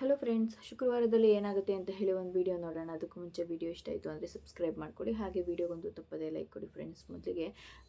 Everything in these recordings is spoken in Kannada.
ಹಲೋ ಫ್ರೆಂಡ್ಸ್, ಶುಕ್ರವಾರದಲ್ಲಿ ಏನಾಗುತ್ತೆ ಅಂತ ಹೇಳಿ ಒಂದು ವಿಡಿಯೋ ನೋಡೋಣ. ಅದಕ್ಕೂ ಮುಂಚೆ ವಿಡಿಯೋ ಇಷ್ಟ ಆಯಿತು ಅಂದರೆ ಸಬ್ಸ್ಕ್ರೈಬ್ ಮಾಡ್ಕೊಳ್ಳಿ, ಹಾಗೆ ವಿಡಿಯೋಗೊಂದು ತಪ್ಪದೇ ಲೈಕ್ ಕೊಡಿ ಫ್ರೆಂಡ್ಸ್. ಮೊದಲಿಗೆ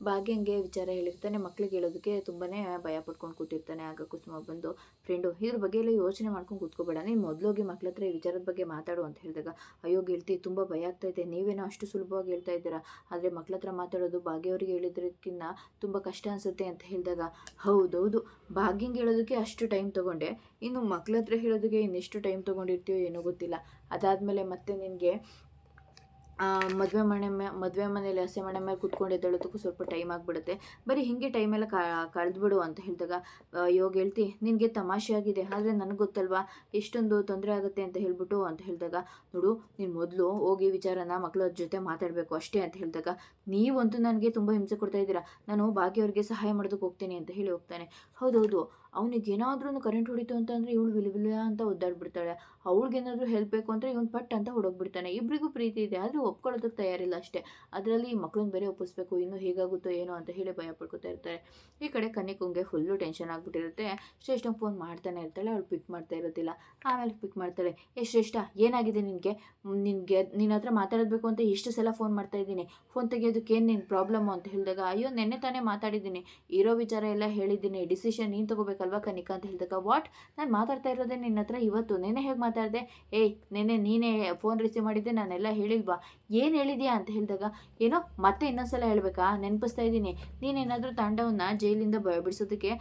ಭಾಗ್ಯಂಗೆ ವಿಚಾರ ಹೇಳಿರ್ತಾನೆ, ಮಕ್ಳಿಗೆ ಹೇಳೋದಕ್ಕೆ ತುಂಬಾ ಭಯ ಪಡ್ಕೊಂಡು ಕೂತಿರ್ತಾನೆ. ಆಗ ಕುಸುಮ ಬಂದು, ಫ್ರೆಂಡು ಇದ್ರ ಬಗ್ಗೆ ಎಲ್ಲ ಯೋಚನೆ ಮಾಡ್ಕೊಂಡು ಕೂತ್ಕೋಬೇಡ, ನೀನು ಮೊದಲೋಗಿ ಮಕ್ಳ ಹತ್ರ ಈ ವಿಚಾರದ ಬಗ್ಗೆ ಮಾತಾಡು ಅಂತ ಹೇಳಿದಾಗ, ಅಯ್ಯೋ ಗೆಳ್ತಿ ತುಂಬ ಭಯ ಆಗ್ತಾಯಿದೆ, ನೀವೇನೋ ಅಷ್ಟು ಸುಲಭವಾಗಿ ಹೇಳ್ತಾ ಇದ್ದೀರಾ, ಆದರೆ ಮಕ್ಳ ಹತ್ರ ಮಾತಾಡೋದು ಭಾಗ್ಯವ್ರಿಗೆ ಹೇಳಿದ್ರಕ್ಕಿಂತ ತುಂಬ ಕಷ್ಟ ಅನಿಸುತ್ತೆ ಅಂತ ಹೇಳಿದಾಗ, ಹೌದೌದು, ಭಾಗ್ಯಂಗೆ ಹೇಳೋದಕ್ಕೆ ಅಷ್ಟು ಟೈಮ್ ತೊಗೊಂಡೆ, ಇನ್ನು ಮಕ್ಳ ಹತ್ರ ಹೇಳೋದಕ್ಕೆ ಇನ್ನೆಷ್ಟು ಟೈಮ್ ತೊಗೊಂಡಿರ್ತೀಯೋ ಏನೋ ಗೊತ್ತಿಲ್ಲ. ಅದಾದಮೇಲೆ ಮತ್ತೆ ನಿನಗೆ ಮದುವೆ ಮನೇಲಿ ಹಸೆ ಮನೆ ಮೇಲೆ ಕೂತ್ಕೊಂಡು ಎದ್ದೇಳೋದಕ್ಕೂ ಸ್ವಲ್ಪ ಟೈಮ್ ಆಗಿಬಿಡುತ್ತೆ, ಬರೀ ಹೀಗೆ ಟೈಮೆಲ್ಲ ಕಳೆದ್ಬಿಡು ಅಂತ ಹೇಳಿದಾಗ, ಅಯ್ಯೋ ಗೆಳ್ತಿ ನಿನಗೆ ತಮಾಷೆ ಆಗಿದೆ, ಆದರೆ ನನಗೆ ಗೊತ್ತಲ್ವಾ ಎಷ್ಟೊಂದು ತೊಂದರೆ ಆಗುತ್ತೆ ಅಂತ ಹೇಳ್ಬಿಟ್ಟು ಅಂತ ಹೇಳಿದಾಗ, ನೋಡು ನೀನು ಮೊದಲು ಹೋಗಿ ವಿಚಾರನ ಮಕ್ಕಳ ಜೊತೆ ಮಾತಾಡಬೇಕು ಅಷ್ಟೇ ಅಂತ ಹೇಳಿದಾಗ, ನೀವಂತೂ ನನಗೆ ತುಂಬ ಹಿಂಸೆ ಕೊಡ್ತಾ ಇದ್ದೀರಾ, ನಾನು ಭಾಗ್ಯವ್ರಿಗೆ ಸಹಾಯ ಮಾಡೋದಕ್ಕೆ ಹೋಗ್ತೀನಿ ಅಂತ ಹೇಳಿ ಹೋಗ್ತಾನೆ. ಹೌದೌದು, ಅವನಿಗೇನಾದ್ರೂ ಕರೆಂಟ್ ಹೊಡಿತು ಅಂತಂದರೆ ಇವಳು ವಿಲ ಅಂತ ಒದ್ದಾಡ್ಬಿಡ್ತಾಳೆ, ಅವಳಿಗೇನಾದರೂ ಹೆಲ್ಪ್ ಬೇಕು ಅಂದರೆ ಇವನು ಪಟ್ ಅಂತ ಹೊಡೋಗ್ಬಿಡ್ತಾನೆ. ಇಬ್ಬರಿಗೂ ಪ್ರೀತಿ ಇದೆ, ಆದರೆ ಒಪ್ಕೊಳ್ಳೋದಕ್ಕೆ ತಯಾರಿಲ್ಲ ಅಷ್ಟೇ. ಅದರಲ್ಲಿ ಮಕ್ಕಳನ್ನ ಬೇರೆ ಒಪ್ಪಿಸ್ಬೇಕು, ಇನ್ನೂ ಹೇಗಾಗುತ್ತೋ ಏನೋ ಅಂತ ಹೇಳಿ ಭಯ ಪಡ್ಕೊತಾ ಇರ್ತಾರೆ. ಈ ಕಡೆ ಕನ್ನಿಕುಂಗೆ ಫುಲ್ಲು ಟೆನ್ಷನ್ ಆಗಿಬಿಟ್ಟಿರುತ್ತೆ. ಶ್ರೇಷ್ಠ ಫೋನ್ ಮಾಡ್ತಾನೆ ಇರ್ತಾಳೆ, ಅವಳು ಪಿಕ್ ಮಾಡ್ತಾ ಇರೋದಿಲ್ಲ. ಆಮೇಲೆ ಪಿಕ್ ಮಾಡ್ತಾಳೆ, ಶ್ರೇಷ್ಠ ಏನಾಗಿದೆ ನಿನಗೆ ನಿನ್ನ ಹತ್ರ ಮಾತಾಡಬೇಕು ಅಂತ ಎಷ್ಟು ಸಲ ಫೋನ್ ಮಾಡ್ತಾ ಇದ್ದೀನಿ, ಫೋನ್ ತೆಗಿಯೋದಕ್ಕೆ ಏನು ನಿನ್ನ ಪ್ರಾಬ್ಲಮ್ಮು ಅಂತ ಹೇಳಿದಾಗ, ಅಯ್ಯೋ ನೆನ್ನೆ ತಾನೇ ಮಾತಾಡಿದ್ದೀನಿ, ಇರೋ ವಿಚಾರ ಎಲ್ಲ ಹೇಳಿದ್ದೀನಿ, ಡಿಸಿಷನ್ ನೀನು ತೊಗೋಬೇಕಲ್ವಾ ಕನಿಕಾ ಅಂತ ಹೇಳಿದಾಗ, ವಾಟ್, ನಾನು ಮಾತಾಡ್ತಾ ಇರೋದೇ ನಿನ್ನ ಹತ್ರ ಇವತ್ತು, ನೆನ್ನೆ ಹೇಗೆ ಮಾತಾಡಿದೆ, ಏಯ್ ನೆನ್ನೆ ನೀನೇ ಫೋನ್ ರಿಸೀವ್ ಮಾಡಿದ್ದೆ, ನಾನೆಲ್ಲ ಹೇಳಿಲ್ವಾ, ಏನು ಹೇಳಿದ್ಯಾ ಅಂತ ಹೇಳಿದಾಗ, ಏನೋ ಮತ್ತೆ ಇನ್ನೊಂದ್ಸಲ ಹೇಳಬೇಕಾ, ನೆನಪಿಸ್ತಾ ಇದ್ದೀನಿ, ನೀನೇನಾದರೂ ತಾಂಡವನ್ನ ಜೈಲಿಂದ ಬಿಡಿಸೋದಕ್ಕೆ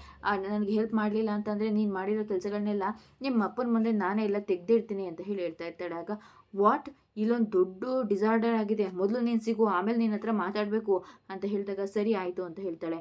ನನಗೆ ಹೆಲ್ಪ್ ಮಾಡಲಿಲ್ಲ ಅಂತಂದರೆ ನೀನು ಮಾಡಿರೋ ಕೆಲಸಗಳನ್ನೆಲ್ಲ ನಿಮ್ಮ ಅಪ್ಪನ ಮುಂದೆ ನಾನೇ ಎಲ್ಲ ತೆಗೆದಿಡ್ತೀನಿ ಅಂತ ಹೇಳಿ ಹೇಳ್ತಾ ಇರ್ತಾಳೆ. ಆಗ ವಾಟ್, ಇಲ್ಲೊಂದು ದೊಡ್ಡ ಡಿಸಾರ್ಡರ್ ಆಗಿದೆ, ಮೊದಲು ನೀನು ಸಿಗು, ಆಮೇಲೆ ನಿನ್ನ ಹತ್ರ ಮಾತಾಡಬೇಕು ಅಂತ ಹೇಳಿದಾಗ, ಸರಿ ಆಯಿತು ಅಂತ ಹೇಳ್ತಾಳೆ.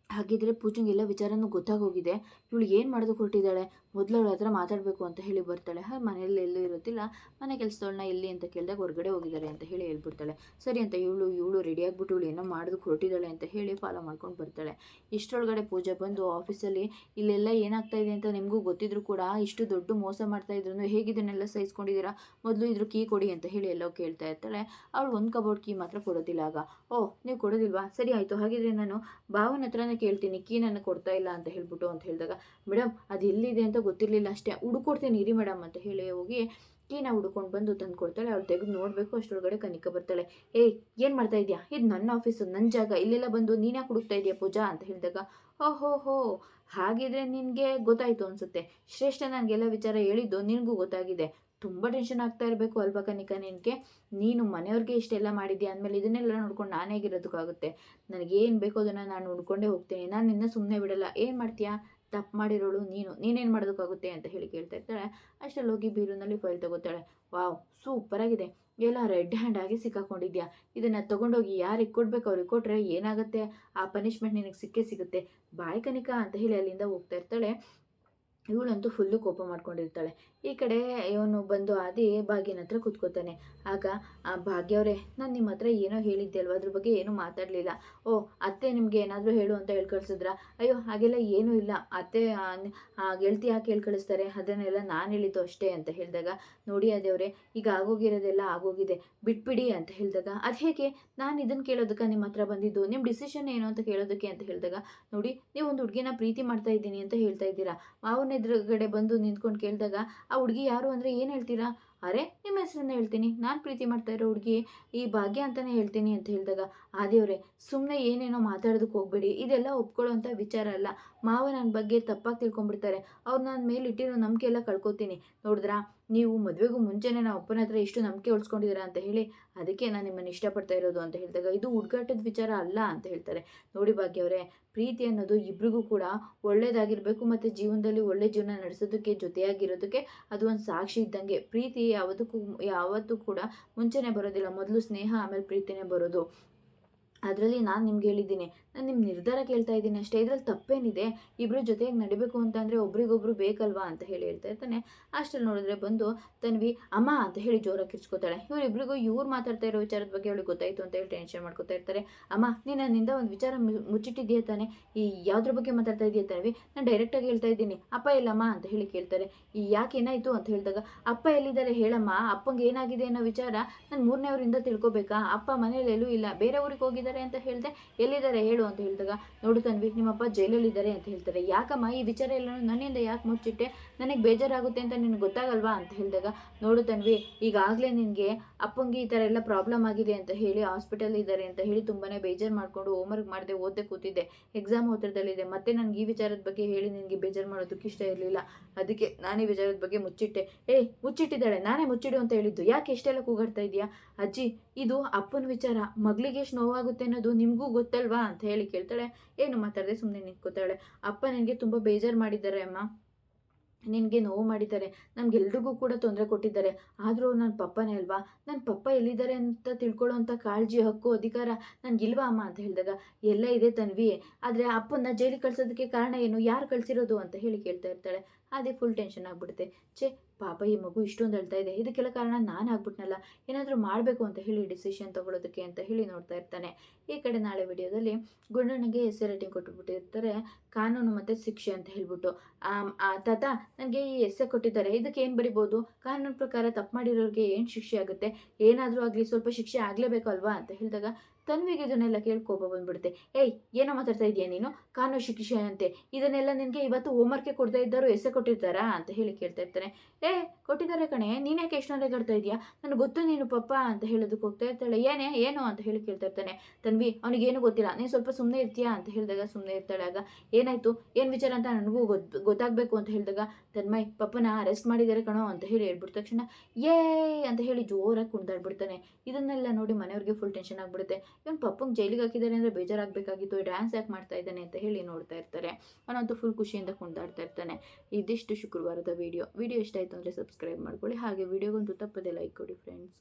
ಹಾಗಿದ್ರೆ ಪೂಜೆಗೆಲ್ಲ ವಿಚಾರನೂ ಗೊತ್ತಾಗೋಗಿದೆ, ಇವಳು ಏನು ಮಾಡೋದಕ್ಕೆ ಹೊರಟಿದ್ದಾಳೆ, ಮೊದಲು ಅವಳ ಹತ್ರ ಮಾತಾಡಬೇಕು ಅಂತ ಹೇಳಿ ಬರ್ತಾಳೆ. ಹಾಗೆ ಮನೆಯಲ್ಲಿ ಎಲ್ಲೂ ಇರೋದಿಲ್ಲ, ಮನೆ ಕೆಲಸದವಳನ್ನ ಇಲ್ಲಿ ಅಂತ ಕೇಳಿದಾಗ ಹೊರಗಡೆ ಹೋಗಿದ್ದಾರೆ ಅಂತ ಹೇಳಿ ಹೇಳ್ಬಿಡ್ತಾಳೆ. ಸರಿ ಅಂತ ಇವಳು ರೆಡಿ ಆಗಿಬಿಟ್ಟು ಇವಳು ಏನೋ ಮಾಡೋದಕ್ಕೆ ಹೊರಟಿದ್ದಾಳೆ ಅಂತ ಹೇಳಿ ಫಾಲೋ ಮಾಡ್ಕೊಂಡು ಬರ್ತಾಳೆ. ಇಷ್ಟರೊಳಗಡೆ ಪೂಜೆ ಬಂದು ಆಫೀಸಲ್ಲಿ ಇಲ್ಲೆಲ್ಲ ಏನಾಗ್ತಾ ಇದೆ ಅಂತ ನಿಮಗೂ ಗೊತ್ತಿದ್ರು ಕೂಡ ಇಷ್ಟು ದೊಡ್ಡ ಮೋಸ ಮಾಡ್ತಾ ಇದ್ರು ಹೇಗಿದನ್ನೆಲ್ಲ ಸಹಿಸ್ಕೊಂಡಿದ್ದೀರಾ, ಮೊದಲು ಇದ್ರ ಕೀ ಕೊಡಿ ಅಂತ ಹೇಳಿ ಎಲ್ಲೋ ಕೇಳ್ತಾ ಇರ್ತಾಳೆ. ಅವಳು ಒಂದು ಕಬೋರ್ಡ್ ಕೀ ಮಾತ್ರ ಕೊಡೋದಿಲ್ಲ. ಆಗ ಓಹ್ ನೀವು ಕೊಡೋದಿಲ್ವಾ, ಸರಿ ಆಯಿತು, ಹಾಗಿದ್ರೆ ನಾನು ಭಾವನ ಹತ್ರನೇ ಕೇಳ್ತೀನಿ, ಕೀ ನನಗೆ ಕೊಡ್ತಾ ಇಲ್ಲ ಅಂತ ಹೇಳ್ಬಿಟ್ಟು ಅಂತ ಹೇಳಿದಾಗ, ಮೇಡಮ್ ಅದು ಎಲ್ಲಿದೆ ಅಂತ ಗೊತ್ತಿರಲಿಲ್ಲ ಅಷ್ಟೇ, ಹುಡುಕೊಡ್ತೀನಿ ಇರಿ ಮೇಡಮ್ ಅಂತ ಹೇಳಿ ಹೋಗಿ ಕೀನ ಹುಡ್ಕೊಂಡು ಬಂದು ತಂದು ಕೊಡ್ತಾಳೆ. ಅವಳು ತೆಗೆದು ನೋಡಬೇಕು, ಅಷ್ಟರೊಳಗಡೆ ಕನಿಕ ಬರ್ತಾಳೆ. ಏಯ್ ಏನು ಮಾಡ್ತಾ ಇದೆಯಾ, ಇದು ನನ್ನ ಆಫೀಸು, ನನ್ನ ಜಾಗ, ಇಲ್ಲೆಲ್ಲ ಬಂದು ನೀನ್ಯಾಕೆ ಹುಡುಕ್ತಾ ಇದೆಯಾ ಪೂಜಾ ಅಂತ ಹೇಳಿದಾಗ, ಓಹೋ ಹಾಗಿದ್ರೆ ನಿನಗೆ ಗೊತ್ತಾಯಿತು ಅನಿಸುತ್ತೆ, ಶ್ರೇಷ್ಠ ನನಗೆಲ್ಲ ವಿಚಾರ ಹೇಳಿದ್ದು ನಿನಗೂ ಗೊತ್ತಾಗಿದೆ, ತುಂಬ ಟೆನ್ಷನ್ ಆಗ್ತಾ ಇರಬೇಕು ಅಲ್ವಾ ಕನಿಕಾ ನಿನಗೆ, ನೀನು ಮನೆಯವ್ರಿಗೆ ಇಷ್ಟೆಲ್ಲ ಮಾಡಿದ್ಯಾ ಅಂದಮೇಲೆ ಇದನ್ನೆಲ್ಲ ನೋಡ್ಕೊಂಡು ನಾನು ಹೇಗಿರೋದಕ್ಕಾಗುತ್ತೆ, ನನಗೇನು ಬೇಕೋ ಅದನ್ನು ನಾನು ನೋಡ್ಕೊಂಡೇ ಹೋಗ್ತೀನಿ, ನಾನು ನಿನ್ನ ಸುಮ್ಮನೆ ಬಿಡಲ್ಲ, ಏನು ಮಾಡ್ತೀಯಾ, ತಪ್ಪು ಮಾಡಿರೋಳು ನೀನೇನು ಮಾಡೋದಕ್ಕಾಗುತ್ತೆ ಅಂತ ಹೇಳಿ ಕೇಳ್ತಾ ಇರ್ತಾಳೆ. ಅಷ್ಟರಲ್ಲಿ ಹೋಗಿ ಬೀರುನಲ್ಲಿ ಫೈಲ್ ತಗೋತಾಳೆ. ವಾವ್, ಸೂಪರಾಗಿದೆ, ಎಲ್ಲ ರೆಡ್ ಹ್ಯಾಂಡ್ ಆಗಿ ಸಿಕ್ಕಾಕೊಂಡಿದ್ಯಾ, ಇದನ್ನು ತೊಗೊಂಡೋಗಿ ಯಾರಿಗೆ ಕೊಡಬೇಕು ಅವ್ರಿಗೆ ಕೊಟ್ಟರೆ ಏನಾಗುತ್ತೆ, ಆ ಪನಿಷ್ಮೆಂಟ್ ನಿನಗೆ ಸಿಕ್ಕೇ ಸಿಗುತ್ತೆ, ಬಾಯ್ ಕನಿಕಾ ಅಂತ ಹೇಳಿ ಅಲ್ಲಿಂದ ಹೋಗ್ತಾ ಇರ್ತಾಳೆ. ಇವಳಂತೂ ಫುಲ್ಲು ಕೋಪ ಮಾಡ್ಕೊಂಡಿರ್ತಾಳೆ. ಈ ಕಡೆ ಇವನು ಬಂದು ಆದಿ ಭಾಗ್ಯನ ಹತ್ರ ಕೂತ್ಕೋತಾನೆ. ಆಗ ಆ ಭಾಗ್ಯವ್ರೆ, ನಾನು ನಿಮ್ಮ ಹತ್ರ ಏನೋ ಹೇಳಿದ್ದೆ ಅಲ್ವ, ಅದ್ರ ಬಗ್ಗೆ ಏನೂ ಮಾತಾಡಲಿಲ್ಲ, ಓ ಅತ್ತೆ ನಿಮಗೆ ಏನಾದರೂ ಹೇಳು ಅಂತ ಹೇಳಿ ಕಳಿಸಿದ್ರಾ, ಅಯ್ಯೋ ಹಾಗೆಲ್ಲ ಏನೂ ಇಲ್ಲ ಅತ್ತೆ, ಗೆಳತಿ ಯಾಕೆ ಹೇಳಿ ಕಳಿಸ್ತಾರೆ, ಅದನ್ನೆಲ್ಲ ನಾನು ಹೇಳಿದ್ದು ಅಷ್ಟೇ ಅಂತ ಹೇಳಿದಾಗ, ನೋಡಿ ಅದೇವ್ರೆ ಈಗ ಆಗೋಗಿರೋದೆಲ್ಲ ಆಗೋಗಿದೆ, ಬಿಟ್ಬಿಡಿ ಅಂತ ಹೇಳಿದಾಗ, ಅದು ಹೇಗೆ, ನಾನು ಇದನ್ನು ಕೇಳೋದಕ್ಕೆ ನಿಮ್ಮ ಹತ್ರ ಬಂದಿದ್ದು, ನಿಮ್ಮ ಡಿಸಿಷನ್ ಏನು ಅಂತ ಕೇಳೋದಕ್ಕೆ ಅಂತ ಹೇಳಿದಾಗ, ನೋಡಿ ನೀವು ಒಂದು ಹುಡುಗಿನ ಪ್ರೀತಿ ಮಾಡ್ತಾ ಇದ್ದೀನಿ ಅಂತ ಹೇಳ್ತಾ ಇದ್ದೀರಾ, ಮಾವನ ಎದುರುಗಡೆ ಬಂದು ನಿಂತ್ಕೊಂಡು ಕೇಳಿದಾಗ ಆ ಹುಡುಗಿ ಯಾರು ಅಂದರೆ ಏನು ಹೇಳ್ತೀರಾ, ಅರೆ ನಿಮ್ಮ ಹೆಸರನ್ನ ಹೇಳ್ತೀನಿ, ನಾನು ಪ್ರೀತಿ ಮಾಡ್ತಾ ಇರೋ ಹುಡುಗಿ ಈ ಭಾಗ್ಯ ಅಂತಲೇ ಹೇಳ್ತೀನಿ ಅಂತ ಹೇಳಿದಾಗ, ಆದಿಯವರೇ ಸುಮ್ಮನೆ ಏನೇನೋ ಮಾತಾಡೋದಕ್ಕೆ ಹೋಗಬೇಡಿ, ಇದೆಲ್ಲ ಒಪ್ಕೊಳ್ಳೋಂಥ ವಿಚಾರ ಅಲ್ಲ, ಮಾವ ನನ್ನ ಬಗ್ಗೆ ತಪ್ಪಾಗಿ ತಿಳ್ಕೊಂಡ್ಬಿಡ್ತಾರೆ, ಅವ್ರು ನನ್ನ ಮೇಲೆ ಇಟ್ಟಿರೋ ನಂಬಿಕೆ ಎಲ್ಲ ಕಳ್ಕೊತೀನಿ, ನೋಡಿದ್ರಾ ನೀವು ಮದುವೆಗೂ ಮುಂಚೆನೇ ನಾವು ಅಪ್ಪನ ಹತ್ರ ಎಷ್ಟು ನಂಬಿಕೆ ಉಳಿಸ್ಕೊಂಡಿದ್ದೀರಾ ಅಂತ ಹೇಳಿ, ಅದಕ್ಕೆ ನಾನು ನಿಮ್ಮನ್ನು ಇಷ್ಟಪಡ್ತಾ ಇರೋದು ಅಂತ ಹೇಳಿದಾಗ, ಇದು ಹುಡುಗಾಟದ ವಿಚಾರ ಅಲ್ಲ ಅಂತ ಹೇಳ್ತಾರೆ. ನೋಡಿ ಭಾಗ್ಯವರೇ, ಪ್ರೀತಿ ಅನ್ನೋದು ಇಬ್ರಿಗೂ ಕೂಡ ಒಳ್ಳೇದಾಗಿರಬೇಕು, ಮತ್ತು ಜೀವನದಲ್ಲಿ ಒಳ್ಳೆ ಜೀವನ ನಡೆಸೋದಕ್ಕೆ ಜೊತೆಯಾಗಿರೋದಕ್ಕೆ ಅದು ಒಂದು ಸಾಕ್ಷಿ ಇದ್ದಂಗೆ. ಪ್ರೀತಿ ಯಾವತ್ತೂ ಕೂಡ ಮುಂಚೆನೇ ಬರೋದಿಲ್ಲ, ಮೊದಲು ಸ್ನೇಹ ಆಮೇಲೆ ಪ್ರೀತಿನೇ ಬರೋದು. ಅದರಲ್ಲಿ ನಾನು ನಿಮ್ಗೆ ಹೇಳಿದ್ದೀನಿ, ನಾನು ನಿಮ್ಮ ನಿರ್ಧಾರ ಕೇಳ್ತಾ ಇದ್ದೀನಿ ಅಷ್ಟೇ, ಇದರಲ್ಲಿ ತಪ್ಪೇನಿದೆ, ಇಬ್ಬರು ಜೊತೆಗೆ ನಡಿಬೇಕು ಅಂತಂದರೆ ಒಬ್ರಿಗೊಬ್ರು ಬೇಕಲ್ವಾ ಅಂತ ಹೇಳಿ ಹೇಳ್ತಾ ಇರ್ತಾನೆ. ಅಷ್ಟರಲ್ಲಿ ನೋಡಿದ್ರೆ ಬಂದು ತನ್ವಿ ಅಮ್ಮ ಅಂತ ಹೇಳಿ ಜೋರಾಗಿ ಕಿರ್ಚ್ಕೋತಾಳೆ. ಇವರಿಬ್ರಿಗೂ ಇವ್ರು ಮಾತಾಡ್ತಾ ಇರೋ ವಿಚಾರದ ಬಗ್ಗೆ ಅವಳಿಗೆ ಗೊತ್ತಾಯಿತು ಅಂತ ಹೇಳಿ ಟೆನ್ಷನ್ ಮಾಡ್ಕೋತಾ ಇರ್ತಾರೆ. ಅಮ್ಮ ನೀನು ನನ್ನಿಂದ ಒಂದು ವಿಚಾರ ಮುಚ್ಚಿಟ್ಟಿದ್ದೀಯ ತಾನೆ, ಈ ಯಾವುದ್ರ ಬಗ್ಗೆ ಮಾತಾಡ್ತಾ ಇದೆಯಾ ತನ್ವಿ, ನಾನು ಡೈರೆಕ್ಟಾಗಿ ಹೇಳ್ತಾ ಇದ್ದೀನಿ, ಅಪ್ಪ ಇಲ್ಲಮ್ಮ ಅಂತ ಹೇಳಿ ಕೇಳ್ತಾರೆ. ಈ ಯಾಕೆ ಏನಾಯಿತು ಅಂತ ಹೇಳಿದಾಗ, ಅಪ್ಪ ಎಲ್ಲಿದ್ದಾರೆ ಹೇಳಮ್ಮ, ಅಪ್ಪಂಗೆ ಏನಾಗಿದೆ ಅನ್ನೋ ವಿಚಾರ ನಾನು ಮೂರನೇವರಿಂದ ತಿಳ್ಕೊಬೇಕಾ, ಅಪ್ಪ ಮನೇಲಿ ಎಲ್ಲೂ ಇಲ್ಲ, ಬೇರೆ ಊರಿಗೆ ಹೋಗಿದ್ದಾರೆ ಅಂತ ಹೇಳಿದೆ, ಎಲ್ಲಿದ್ದಾರೆ ಹೇಳು ಅಂತ ಹೇಳಿದಾಗ, ನೋಡು ತನ್ವಿ ನಿಮ್ಮಪ್ಪ ಜೈಲಲ್ಲಿದ್ದಾರೆ ಅಂತ ಹೇಳ್ತಾರೆ. ಯಾಕಮ್ಮ ಈ ವಿಚಾರ ಎಲ್ಲನೂ ನನ್ನಿಂದ ಯಾಕೆ ಮುಚ್ಚಿಟ್ಟೆ, ನನಗೆ ಬೇಜಾರಾಗುತ್ತೆ ಅಂತ ನಿನಗೆ ಗೊತ್ತಾಗಲ್ವಾ ಅಂತ ಹೇಳಿದಾಗ, ನೋಡು ತನ್ವಿ, ಈಗಾಗಲೇ ನಿನಗೆ ಅಪ್ಪಂಗೆ ಈ ಥರ ಎಲ್ಲ ಪ್ರಾಬ್ಲಮ್ ಆಗಿದೆ ಅಂತ ಹೇಳಿ ಹಾಸ್ಪಿಟಲ್ ಇದ್ದಾರೆ ಅಂತ ಹೇಳಿ ತುಂಬಾ ಬೇಜಾರು ಮಾಡಿಕೊಂಡು ಹೋಮ್ವರ್ಕ್ ಮಾಡದೆ ಓದದೆ ಕೂತಿದ್ದೆ, ಎಕ್ಸಾಮ್ ಹತ್ರದಲ್ಲಿದೆ, ಮತ್ತೆ ನನಗೆ ಈ ವಿಚಾರದ ಬಗ್ಗೆ ಹೇಳಿ ನಿನಗೆ ಬೇಜಾರು ಮಾಡೋದಕ್ಕೆ ಇಷ್ಟ ಇರಲಿಲ್ಲ, ಅದಕ್ಕೆ ನಾನು ಈ ವಿಚಾರದ ಬಗ್ಗೆ ಮುಚ್ಚಿಟ್ಟೆ. ಮುಚ್ಚಿಟ್ಟಿದ್ದಾಳೆ, ನಾನೇ ಮುಚ್ಚಿಡು ಅಂತ ಹೇಳಿದ್ದು, ಯಾಕೆ ಇಷ್ಟೆಲ್ಲ ಕೂಗಾಡ್ತಾ ಇದೆಯಾ ಅಜ್ಜಿ, ಇದು ಅಪ್ಪನ ವಿಚಾರ, ಮಗಳಿಗೆ ಎಷ್ಟು ನೋವಾಗುತ್ತೆ ಅನ್ನೋದು ನಿಮಗೂ ಗೊತ್ತಲ್ವಾ ಅಂತ ಹೇಳಿ ಕೇಳ್ತಾಳೆ. ಏನು ಮಾತಾಡದೆ ಸುಮ್ಮನೆ ನಿಂತ್ಕೋತಾಳೆ. ಅಪ್ಪ ನನಗೆ ತುಂಬ ಬೇಜಾರು ಮಾಡಿದ್ದಾರೆ ಅಮ್ಮ, ನಿನಗೆ ನೋವು ಮಾಡಿದ್ದಾರೆ, ನಮಗೆಲ್ರಿಗೂ ಕೂಡ ತೊಂದರೆ ಕೊಟ್ಟಿದ್ದಾರೆ, ಆದರೂ ನನ್ನ ಪಪ್ಪನೇ ಅಲ್ವಾ, ನನ್ನ ಪಪ್ಪ ಎಲ್ಲಿದ್ದಾರೆ ಅಂತ ತಿಳ್ಕೊಳ್ಳೋ ಅಂಥ ಕಾಳಜಿ, ಹಕ್ಕು, ಅಧಿಕಾರ ನನಗಿಲ್ವಾ ಅಮ್ಮ ಅಂತ ಹೇಳಿದಾಗ, ಎಲ್ಲ ಇದೆ ತನ್ವಿ, ಆದರೆ ಅಪ್ಪನ್ನ ಜೈಲಿಗೆ ಕಳ್ಸೋದಕ್ಕೆ ಕಾರಣ ಏನು, ಯಾರು ಕಳಿಸಿರೋದು ಅಂತ ಹೇಳಿ ಕೇಳ್ತಾ ಇರ್ತಾಳೆ. ಅದೇ ಫುಲ್ ಟೆನ್ಷನ್ ಆಗಿಬಿಡುತ್ತೆ. ಪಾಪ ಈ ಮಗು ಇಷ್ಟೊಂದು ಅಳ್ತಾ ಇದೆ, ಇದಕ್ಕೆಲ್ಲ ಕಾರಣ ನಾನು ಆಗ್ಬಿಟ್ನಲ್ಲ, ಏನಾದರೂ ಮಾಡಬೇಕು ಅಂತ ಹೇಳಿ ಡಿಸಿಷನ್ ತೊಗೊಳೋದಕ್ಕೆ ಅಂತ ಹೇಳಿ ನೋಡ್ತಾ ಇರ್ತಾನೆ. ಈ ಕಡೆ ನಾಳೆ ವಿಡಿಯೋದಲ್ಲಿ ಗುಂಡಣ್ಣಗೆ ಎಸ್ಸೆ ರೇಟಿಂಗ್ ಕೊಟ್ಟುಬಿಟ್ಟಿರ್ತಾರೆ, ಕಾನೂನು ಮತ್ತು ಶಿಕ್ಷೆ ಅಂತ ಹೇಳ್ಬಿಟ್ಟು. ತಾತ, ನನಗೆ ಈ ಎಸ್ಸೆ ಕೊಟ್ಟಿದ್ದಾರೆ, ಇದಕ್ಕೆ ಏನು ಬರಿಬೋದು, ಕಾನೂನು ಪ್ರಕಾರ ತಪ್ಪು ಮಾಡಿರೋರಿಗೆ ಏನು ಶಿಕ್ಷೆ ಆಗುತ್ತೆ, ಏನಾದರೂ ಆಗಲಿ ಸ್ವಲ್ಪ ಶಿಕ್ಷೆ ಆಗಲೇಬೇಕು ಅಲ್ವಾ ಅಂತ ಹೇಳಿದಾಗ, ತನ್ವಿಗೆ ಇದನ್ನೆಲ್ಲ ಕೇಳ್ಕೋಬ ಬಂದ್ಬಿಡುತ್ತೆ. ಏನೋ ಮಾತಾಡ್ತಾ ಇದೆಯಾ ನೀನು, ಕಾನೂನು ಶಿಕ್ಷೆ ಅಂತೆ, ಇದನ್ನೆಲ್ಲ ನಿನಗೆ ಇವತ್ತು ಹೋಮ್ವರ್ಕೆ ಕೊಡ್ತಾ ಇದ್ದಾರೋ ಎಸ್ಸೆ ಕೊಟ್ಟಿರ್ತಾರಾ ಅಂತ ಹೇಳಿ ಕೇಳ್ತಾ ಇರ್ತಾನೆ. ಕೊಟ್ಟಿದ್ದಾರೆ ಕಣೆ, ನೀನ್ಯಾಕೆ ಎಷ್ಟೊಂದೇ ಕಟ್ತಾ ಇದೆಯಾ, ನನಗೆ ಗೊತ್ತು ನೀನು ಪಪ್ಪ ಅಂತ ಹೇಳೋದಕ್ಕೆ ಹೋಗ್ತಾ ಇರ್ತಾಳೆ. ಏನು ಅಂತ ಹೇಳಿ ಕೇಳ್ತಾ ಇರ್ತಾನೆ. ತನ್ವಿ, ಅವನಿಗೇನು ಗೊತ್ತಿಲ್ಲ, ನೀನು ಸ್ವಲ್ಪ ಸುಮ್ಮನೆ ಇರ್ತೀಯಾ ಅಂತ ಹೇಳಿದಾಗ ಸುಮ್ಮನೆ ಇರ್ತಾಳೆ. ಆಗ ಏನಾಯಿತು, ಏನು ವಿಚಾರ ಅಂತ ನನಗೂ ಗೊತ್ತಾಗಬೇಕು ಅಂತ ಹೇಳಿದಾಗ, ತನ್ಮಯ್, ಪಪ್ಪನ ಅರೆಸ್ಟ್ ಮಾಡಿದ್ದಾರೆ ಕಣೋ ಅಂತ ಹೇಳಿ ಹೇಳ್ಬಿಟ್ಟ ತಕ್ಷಣ ಅಂತ ಹೇಳಿ ಜೋರಾಗಿ ಕುಣಿದಾಡ್ಬಿಡ್ತಾನೆ. ಇದನ್ನೆಲ್ಲ ನೋಡಿ ಮನೆಯವ್ರಿಗೆ ಫುಲ್ ಟೆನ್ಷನ್ ಆಗಿಬಿಡುತ್ತೆ. ಇವನು ಪಪ್ಪಂಗೆ ಜೈಲಿಗೆ ಹಾಕಿದ್ದಾರೆ ಅಂದರೆ ಬೇಜಾರಾಗಬೇಕಾಗಿತ್ತು, ಡ್ಯಾನ್ಸ್ ಯಾಕೆ ಮಾಡ್ತಾ ಇದ್ದಾನೆ ಅಂತ ಹೇಳಿ ನೋಡ್ತಾ ಇರ್ತಾರೆ. ಅವನಂತೂ ಫುಲ್ ಖುಷಿಯಿಂದ ಕುಣಿದಾಡ್ತಾ ಇರ್ತಾನೆ. ಇದಿಷ್ಟು ಶುಕ್ರವಾರದ ವಿಡಿಯೋ ಇಷ್ಟ ಆಯಿತು ಅಂದರೆ ಸಬ್ಸ್ಕ್ರೈಬ್ ಮಾಡ್ಕೊಳ್ಳಿ, ಹಾಗೆ ವಿಡಿಯೋಗೊಂದು ತಪ್ಪದೆ ಲೈಕ್ ಕೊಡಿ ಫ್ರೆಂಡ್ಸ್.